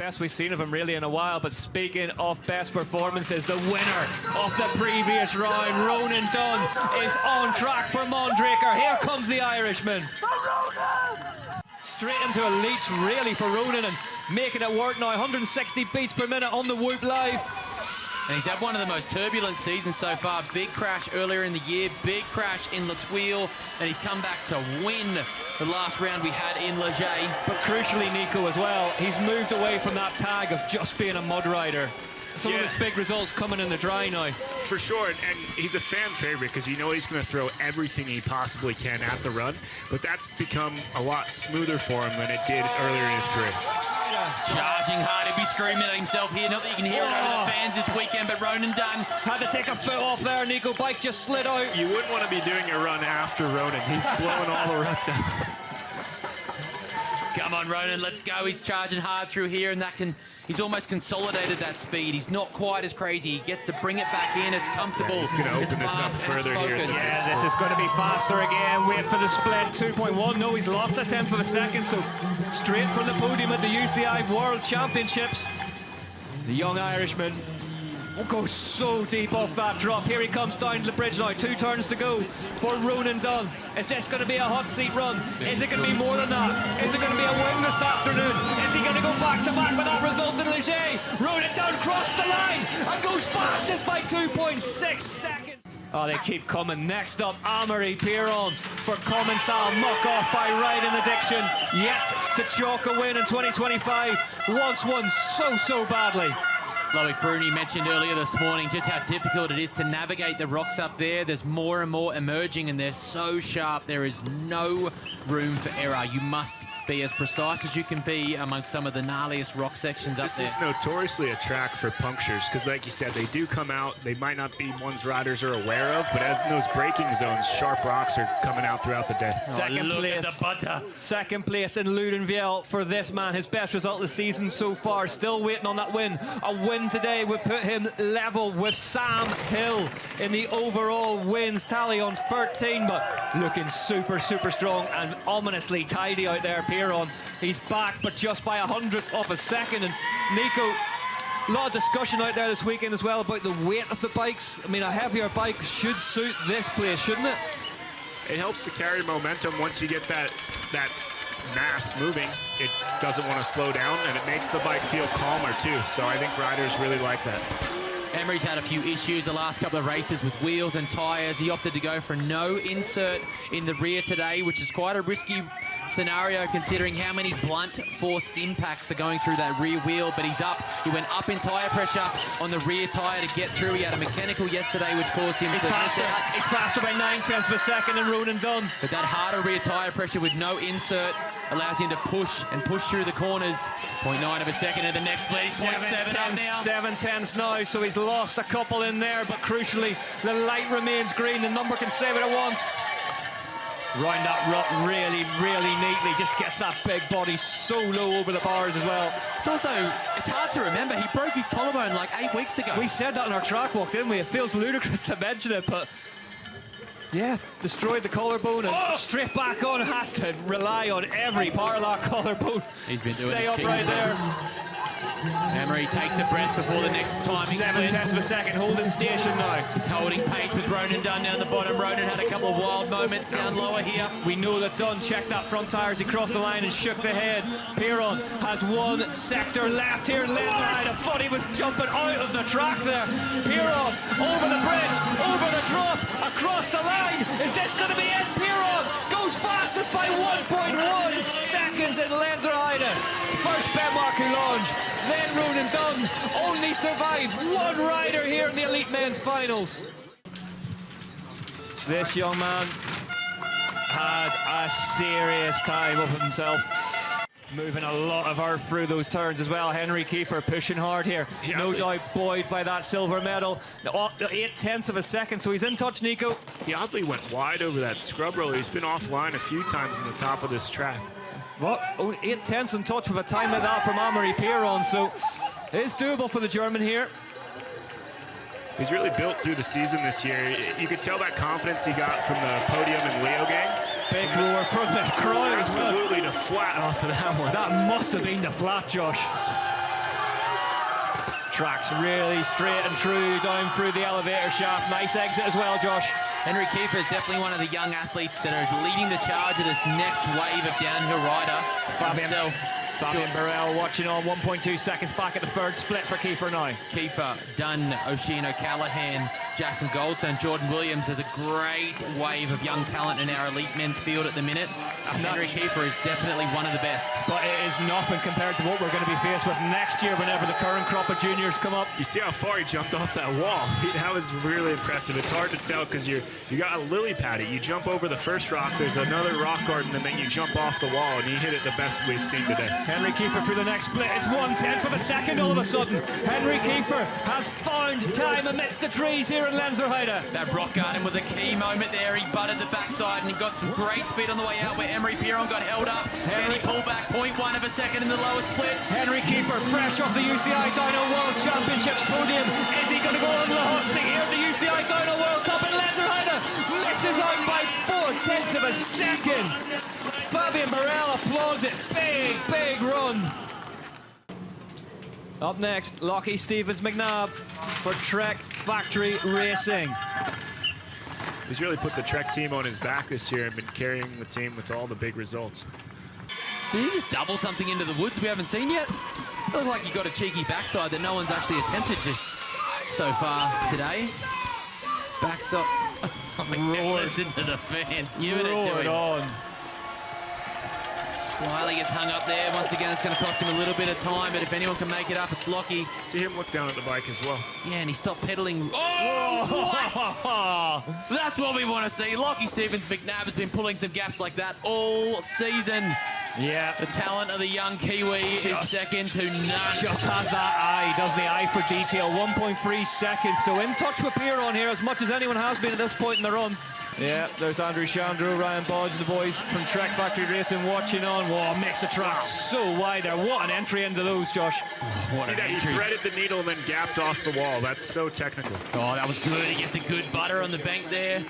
best we've seen of him really in a while. But speaking of best performances, the winner of the previous round, Ronan Dunn, is on track for Mondraker. Here comes the Irishman. Straight into a leech really for Ronan and making it work now. 160 beats per minute on the Whoop Live. And he's had one of the most turbulent seasons so far. Big crash earlier in the year, big crash in La Tuile, and he's come back to win the last round we had in Leger. But crucially, Nico, as well, he's moved away from that tag of just being a mud rider. Some of his big results coming in the dry now. For sure, and he's a fan favorite because you know he's going to throw everything he possibly can at the run, but that's become a lot smoother for him than it did earlier in his career. Charging hard, he'll be screaming at himself here. Not that you can hear it over the fans this weekend, but Ronan Dunn had to take a foot off there. Nico, bike just slid out. You wouldn't want to be doing a run after Ronan. He's blowing all the ruts out. Come on, Ronan, let's go. He's charging hard through here, and he's almost consolidated that speed. He's not quite as crazy. He gets to bring it back in. It's comfortable. He's going to open this up further here. Yeah, this is going to be faster again. Wait for the split. 2.1. No, he's lost a tenth of a second. So straight from the podium at the UCI World Championships. The young Irishman will go so deep off that drop. Here he comes down to the bridge now. 2 turns to go for Ronan Dunn. Is this going to be a hot seat run? Is it going to be more than that? Is it going to be a win this afternoon? Is he going to go back-to-back with that result in Leger? Ronan Dunn crossed the line and goes fastest by 2.6 seconds. Oh, they keep coming. Next up, Amaury Pierron for Commensal. Muck off by Riding Addiction. Yet to chalk a win in 2025. Once won so badly. Loic Bruni mentioned earlier this morning just how difficult it is to navigate the rocks up there. There's more and more emerging, and they're so sharp. There is no room for error. You must be as precise as you can be amongst some of the gnarliest rock sections up there. This is notoriously a track for punctures because, like you said, they do come out. They might not be ones riders are aware of, but as in those braking zones, sharp rocks are coming out throughout the day. Second place in Ludenviel for this man. His best result of the season so far. Still waiting on that win. A win today would put him level with Sam Hill in the overall wins tally on 13, but looking super strong and ominously tidy out there. Pierron, he's back, but just by 100th of a second. And Nico, a lot of discussion out there this weekend as well about the weight of the bikes. I mean, a heavier bike should suit this place, shouldn't it? It helps to carry momentum once you get that mass moving. It doesn't want to slow down, and it makes the bike feel calmer too. So I think riders really like that. Amaury's had a few issues the last couple of races with wheels and tyres. He opted to go for no insert in the rear today, which is quite a risky scenario considering how many blunt force impacts are going through that rear wheel. But he's up. He went up in tyre pressure on the rear tyre to get through. He had a mechanical yesterday which caused him to miss out. He's faster by 9/10 of a second than Ronan Dunn. But that harder rear tyre pressure with no insert allows him to push through the corners. 0.9 of a second in the next split. 0.7 up now. 7/10 now, so he's lost a couple in there, but crucially, the light remains green. The number can say what it wants. Round that rut really neatly. Just gets that big body so low over the bars as well. It's hard to remember. He broke his collarbone like 8 weeks ago. We said that in our track walk, didn't we? It feels ludicrous to mention it, but yeah, destroyed the collarbone and straight back on. Has to rely on every part of that collarbone. He's been doing Stay upright there. Amaury takes a breath before the next timing. 7/10 of a second, holding station now. He's holding pace with Ronan Dunn down the bottom. Ronan had a couple of wild moments down lower here. We know that Dunn checked that front tyre as he crossed the line and shook the head. Pierron has one sector left here. Lenzerheide, I thought he was jumping out of the track there. Pierron over the bridge, over the drop, across the line. Is this going to be it? Pierron goes fastest by 1.1 seconds in Lenzerheide. First Benoit Coulange, then Ronan Dunn. Only survived one rider here in the Elite Men's Finals. This young man had a serious time of himself. Moving a lot of earth through those turns as well. Henry Kefir pushing hard here. Yeah, no doubt buoyed by that silver medal. 8/10 of a second, so he's in touch, Nico. He oddly went wide over that scrub roller. He's been offline a few times on the top of this track. What? 8/10 in touch with a time like that from Amaury Pierron, so it's doable for the German here. He's really built through the season this year. You could tell that confidence he got from the podium in Leo game. Big roar from the crowd as well. Absolutely the flat off of that one. That must have been the flat, Josh. Tracks really straight and true down through the elevator shaft. Nice exit as well, Josh. Henry Kefir is definitely one of the young athletes that are leading the charge of this next wave of downhill rider. Fabian Burrell watching on 1.2 seconds back at the third split for Kefir now. Kefir, Dunn, O'Sheen, O'Callaghan, Jackson Goldstone, Jordan Williams. There's a great wave of young talent in our elite men's field at the minute. Henry Kefir is definitely one of the best. But it is nothing compared to what we're going to be faced with next year whenever the current crop of juniors come up. You see how far he jumped off that wall? That was really impressive. It's hard to tell because you got a lily pad. You jump over the first rock, there's another rock garden, and then you jump off the wall, and he hit it the best we've seen today. Henry Kefir through the next split. It's 1/10 of a second all of a sudden. Henry Kefir has found time amidst the trees here in Lenzerheide. That rock garden was a key moment there. He butted the backside and he got some great speed on the way out where Amaury Pierron got held up. And he pulled back 0.1 of a second in the lower split. Henry Kefir fresh off the UCI Dyno World Championships podium. Is he going to go on the hot seat here at the UCI Dyno World Cup in Lenzerheide? Misses out by 0.4 of a second. Fabian Burrell applauds it. Big run. Up next, Locky, Stevens, McNab for Trek Factory Racing. He's really put the Trek team on his back this year and been carrying the team with all the big results. Did he just double something into the woods we haven't seen yet? It looked like he got a cheeky backside that no one's actually attempted just so far today. Backside. Listen to the fans giving it to him. On. Slyly gets hung up there. Once again, it's going to cost him a little bit of time, but if anyone can make it up, it's Locky. See him look down at the bike as well. Yeah, and he stopped pedaling. Oh, what? That's what we want to see. Locky Stevens McNab has been pulling some gaps like that all season. Yeah. The talent of the young Kiwi is second to none. Just has that eye, doesn't he? Eye for detail. 1.3 seconds. So in touch with Pierron here as much as anyone has been at this point in the run. Yeah, there's Andrew Chandru, Ryan Bodge, the boys from Trek Factory Racing watching on. Whoa, makes the track so wide there. What an entry into those, Josh. See that? He threaded the needle and then gapped off the wall. That's so technical. Oh, that was good. He gets a good butter on the bank there.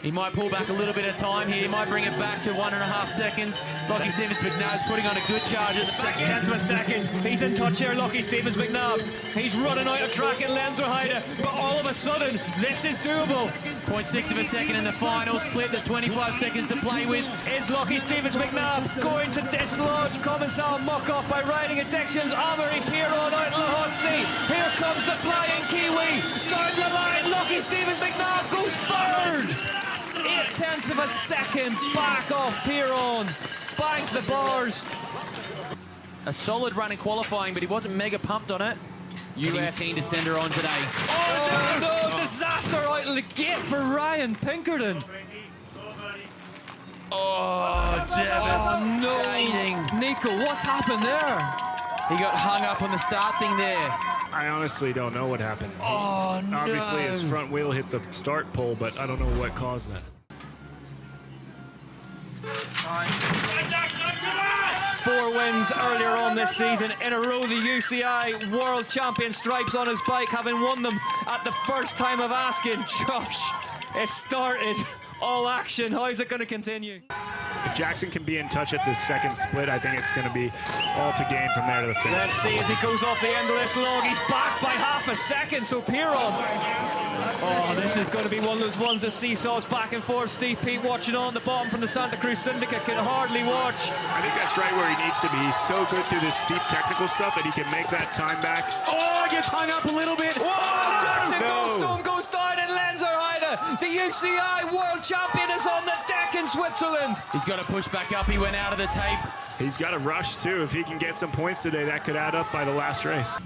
He might pull back a little bit of time here. He might bring it back to 1.5 seconds. Locky Stevens McNab is putting on a good charge at the back. 6/10 of a second. He's in touch here, Locky Stevens McNab. He's running out of track in Lenzerheide, but all of a sudden, this is doable. 0.6 of a second in the final split. There's 25 seconds to play with. Is Locky Stevens McNab going to dislodge Commissar Muck-Off by riding Addiction's Amaury Pierron out in the hot seat? Here comes the flying Kiwi. Down the line, Locky Stevens McNab goes third. 0.8 of a second back off Pierron. Bangs the bars. A solid run in qualifying, but he wasn't mega pumped on it. He was keen to send her on today. Oh, no, disaster out of the gate for Ryan Pinkerton. Oh, devastating. Oh, no. Nico, what's happened there? He got hung up on the start thing there. I honestly don't know what happened. Oh, no. Obviously, his front wheel hit the start pole, but I don't know what caused that. 4 wins earlier on this season in a row. The UCI World Champion stripes on his bike, having won them at the first time of asking. Josh, it started. All action. How is it going to continue? If Jackson can be in touch at this second split, I think it's going to be all to gain from there to the finish. Let's see as he goes off the end of this log. He's back by half a second, so Pierron. Oh, this is going to be one of those ones that seesaws back and forth. Steve Pete watching on the bottom from the Santa Cruz Syndicate can hardly watch. I think that's right where he needs to be. He's so good through this steep technical stuff that he can make that time back. Oh, he gets hung up a little bit. Whoa, Jackson Goldstone goes down in Lenzerheide. The UCI World Champion is on the deck in Switzerland. He's got to push back up. He went out of the tape. He's got to rush, too. If he can get some points today, that could add up by the last race.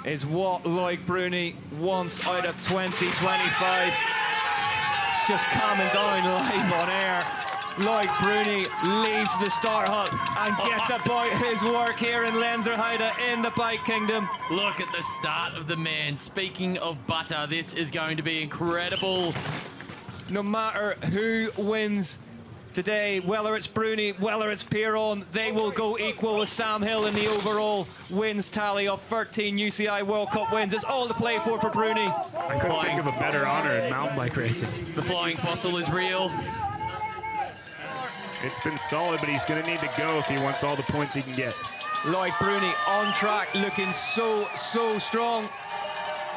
Is what Loic Bruni wants out of 2025. It's just calming down live on air. Loic Bruni leaves the start hut and gets about his work here in Lenzerheide in the Bike Kingdom. Look at the start of the man. Speaking of butter, this is going to be incredible. No matter who wins today, whether it's Bruni, whether it's Pierron, they will go equal with Sam Hill in the overall wins tally of 13 UCI World Cup wins. It's all to play for Bruni. I couldn't think of a better honor in mountain bike racing. The flying fossil is real. It's been solid, but he's going to need to go if he wants all the points he can get. Loic Bruni on track, looking so strong.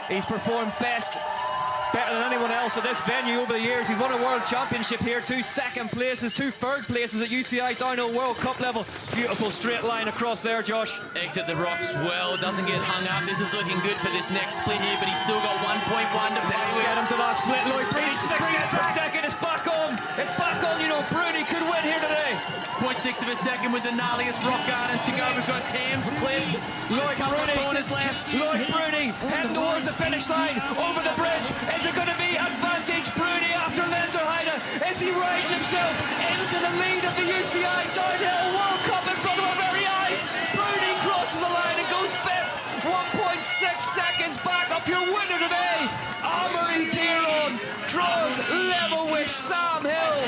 He's performed better than anyone else at this venue over the years. He's won a world championship here, 2 second places, 2 third places at UCI Downhill World Cup level. Beautiful straight line across there, Josh. Exit the rocks well, doesn't get hung up. This is looking good for this next split here, but he's still got 1.1 to play with. Get him to that split. Loic Bruni, 6 per second. It's back on. It's back on. You know, Bruni could win here today. 0.6 of a second with the gnarliest rock garden to go. We've got Cam's Cliff. Loic Bruni, corners left. Loic Bruni heading towards the finish line, over the bridge. Is it going to be advantage Bruni after Lenzerheide? Is he riding himself into the lead of the UCI Downhill World Cup in front of our very eyes? Bruni crosses the line and goes 5th. 1.6 seconds back up your winner today. Amaury Pierron draws level with Sam Hill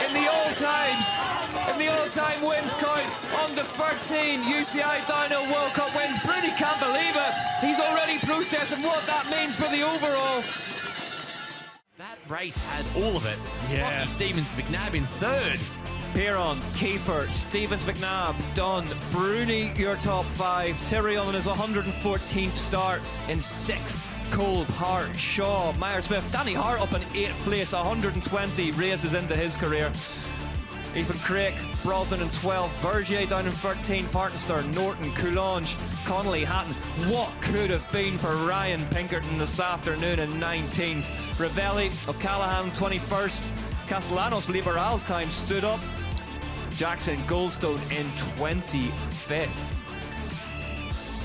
in the all-time wins count. Under 13 UCI Downhill World Cup wins. Bruni can't believe it. He's already processing what that means for the overall. That race had all of it. Yeah. Locky, Stevens, McNab in 3rd. Pierron, Kefir, Stevens, McNab, Dunn, Bruni, your top 5. Terry on his 114th start in 6th. Kolb, Hart, Shaw, Meyer-Smith, Danny Hart up in 8th place, 120 races into his career. Ethan Craig, Brosnan in 12, Vergier down in 13, Fartenster, Norton, Coulange, Connolly, Hatton. What could have been for Ryan Pinkerton this afternoon in 19th? Ravelli, O'Callaghan 21st, Castellanos Liberal's time stood up. Jackson Goldstone in 25th.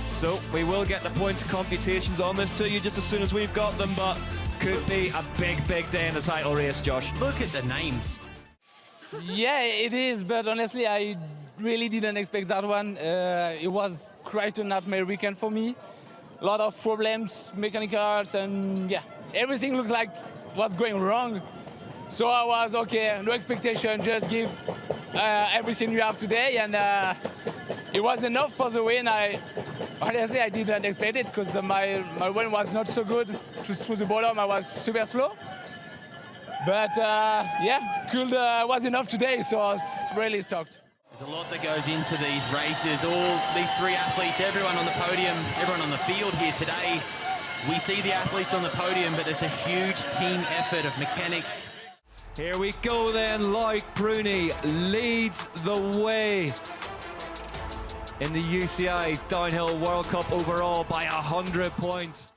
So we will get the points computations on this to you just as soon as we've got them, but could be a big day in the title race, Josh. Look at the names. Yeah, it is, but honestly, I really didn't expect that one. It was quite a nightmare weekend for me. A lot of problems, mechanicals, and yeah, everything looked like was going wrong. So I was, okay, no expectation, just give everything you have today, and it was enough for the win. Honestly, I didn't expect it because my win was not so good. Just through the bottom, I was super slow. But yeah, was enough today, so I was really stoked. There's a lot that goes into these races. All these 3 athletes, everyone on the podium, everyone on the field here today. We see the athletes on the podium, but there's a huge team effort of mechanics. Here we go then. Loic Bruni leads the way in the UCI Downhill World Cup overall by 100 points.